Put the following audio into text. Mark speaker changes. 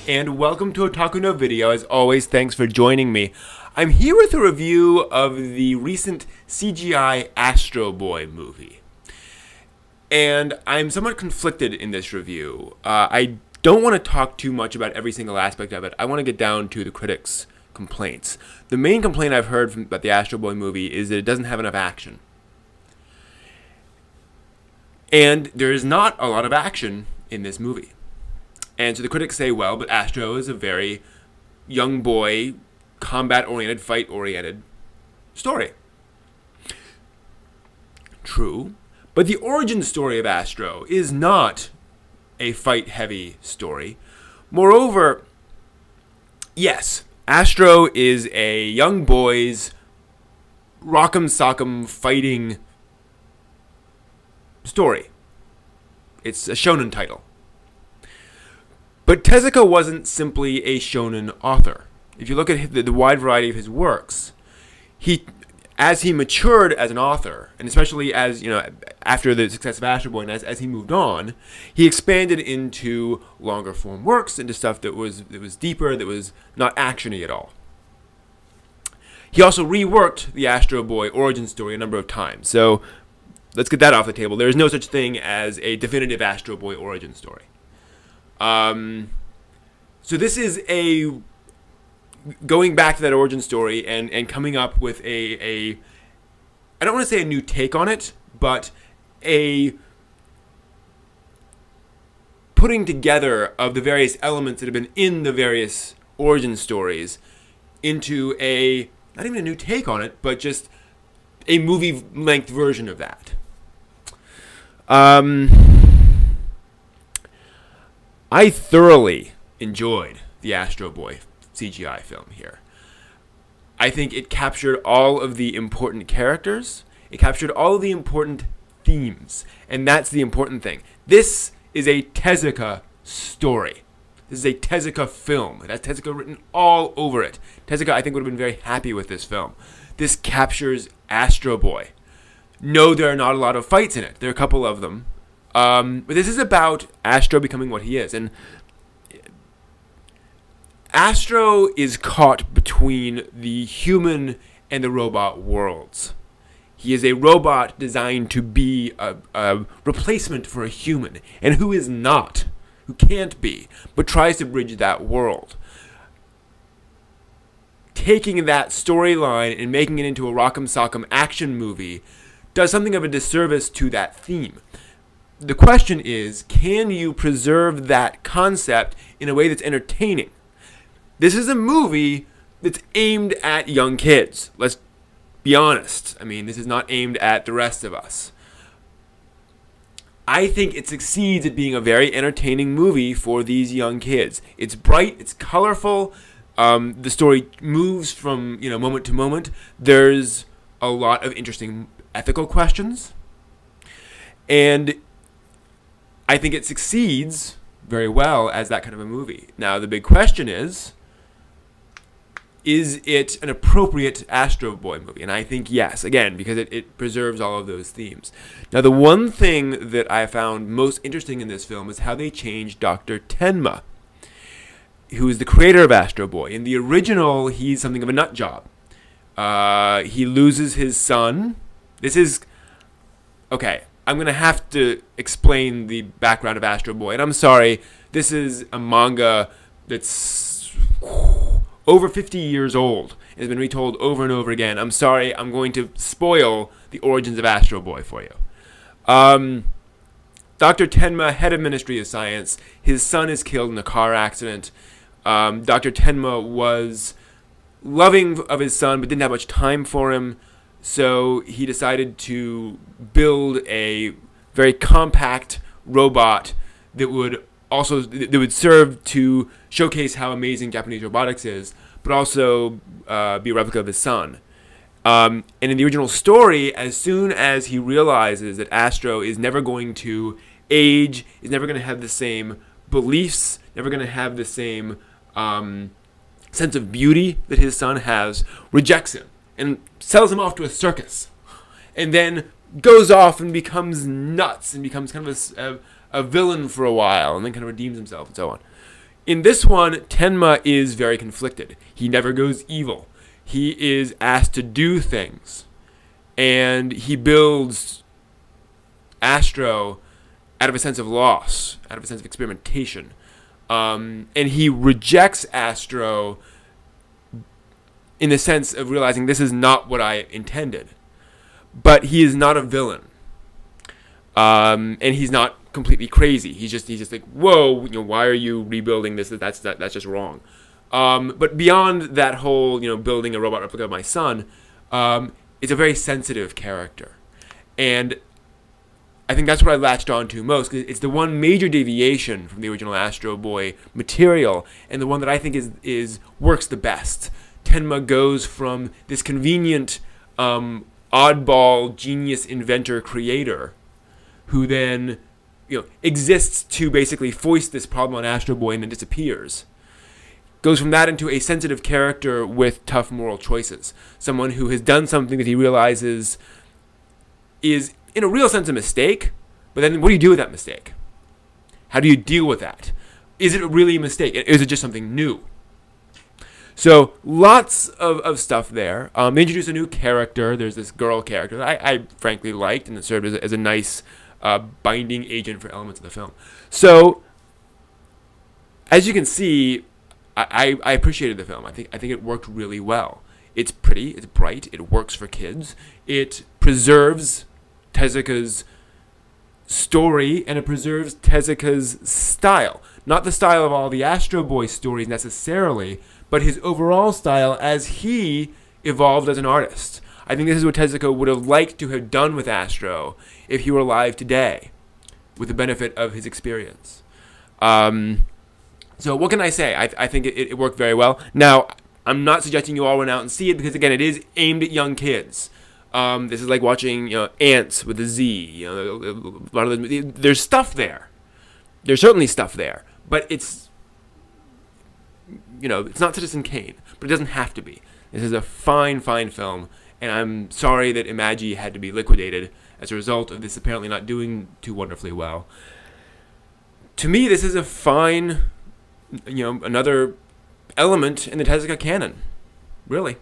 Speaker 1: and welcome to Otaku No Video. As always, thanks for joining me. I'm here with a review of the recent CGI Astro Boy movie. And I'm somewhat conflicted in this review. I don't want to talk too much about every single aspect of it. I want to get down to the critics' complaints. The main complaint I've heard about the Astro Boy movie is that it doesn't have enough action. And there is not a lot of action in this movie. And so the critics say, well, but Astro is a very young boy, combat-oriented, fight-oriented story. True. But the origin story of Astro is not a fight-heavy story. Moreover, yes, Astro is a young boy's rock'em sock'em fighting story. It's a shonen title. But Tezuka wasn't simply a shonen author. If you look at the wide variety of his works, as he matured as an author, and especially as, after the success of Astro Boy, and as he moved on, he expanded into longer form works, into stuff that was deeper, that was not actiony at all. He also reworked the Astro Boy origin story a number of times. So let's get that off the table. There is no such thing as a definitive Astro Boy origin story. So this is going back to that origin story and coming up with I don't want to say a new take on it, but a putting together of the various elements that have been in the various origin stories into not even a new take on it, but just a movie-length version of that. I thoroughly enjoyed the Astro Boy CGI film here. I think it captured all of the important characters. It captured all of the important themes. And that's the important thing. This is a Tezuka story. This is a Tezuka film. It has Tezuka written all over it. Tezuka, I think, would have been very happy with this film. This captures Astro Boy. No, there are not a lot of fights in it. There are a couple of them. But this is about Astro becoming what he is. And Astro is caught between the human and the robot worlds. He is a robot designed to be a replacement for a human. And who is not, who can't be, but tries to bridge that world. Taking that storyline and making it into a rock'em sock'em action movie does something of a disservice to that theme. The question is, can you preserve that concept in a way that's entertaining? This is a movie that's aimed at young kids. Let's be honest. I mean, this is not aimed at the rest of us. I think it succeeds at being a very entertaining movie for these young kids. It's bright, it's colorful, the story moves from moment to moment. There's a lot of interesting ethical questions. And I think it succeeds very well as that kind of a movie. Now, the big question is it an appropriate Astro Boy movie? And I think yes, again, because it preserves all of those themes. Now, the one thing that I found most interesting in this film is how they changed Dr. Tenma, who is the creator of Astro Boy. In the original, he's something of a nut job. He loses his son. This is... Okay, I'm going to have to explain the background of Astro Boy. And I'm sorry, this is a manga that's over 50 years old. It has been retold over and over again. I'm sorry, I'm going to spoil the origins of Astro Boy for you. Dr. Tenma, head of Ministry of Science, his son is killed in a car accident. Dr. Tenma was loving of his son, but didn't have much time for him. So he decided to build a very compact robot that would serve to showcase how amazing Japanese robotics is, but also be a replica of his son. And in the original story, as soon as he realizes that Astro is never going to age, is never going to have the same beliefs, never going to have the same sense of beauty that his son has, rejects him and sells him off to a circus, and then goes off and becomes nuts and becomes kind of a villain for a while, and then kind of redeems himself and so on. In this one, Tenma is very conflicted. He never goes evil. He is asked to do things. And he builds Astro out of a sense of loss, out of a sense of experimentation. And he rejects Astro in the sense of realizing this is not what I intended. But he is not a villain. And he's not completely crazy. He's just like, whoa, why are you rebuilding this? That's just wrong. But beyond that whole, building a robot replica of my son, it's a very sensitive character. And I think that's what I latched on to most, because it's the one major deviation from the original Astro Boy material, and the one that I think is works the best. Tenma goes from this convenient, oddball, genius, inventor, creator, who then exists to basically foist this problem on Astro Boy and then disappears. Goes from that into a sensitive character with tough moral choices. Someone who has done something that he realizes is, in a real sense, a mistake, but then what do you do with that mistake? How do you deal with that? Is it really a mistake? Is it just something new? So, lots of stuff there. They introduce a new character. There's this girl character that I frankly liked, and it served as a nice binding agent for elements of the film. So, as you can see, I appreciated the film. I think it worked really well. It's pretty, it's bright, it works for kids. It preserves Tezuka's story, and it preserves Tezuka's style. Not the style of all the Astro Boy stories necessarily, but his overall style as he evolved as an artist. I think this is what Tezuka would have liked to have done with Astro if he were alive today, with the benefit of his experience. So what can I say? I think it worked very well. Now, I'm not suggesting you all run out and see it, because again, it is aimed at young kids. This is like watching Ants with a Z. A lot of there's stuff there. There's certainly stuff there, but it's it's not Citizen Kane, but it doesn't have to be. This is a fine, fine film, and I'm sorry that Imagi had to be liquidated as a result of this apparently not doing too wonderfully well. To me, this is a fine, another element in the Tezuka canon. Really.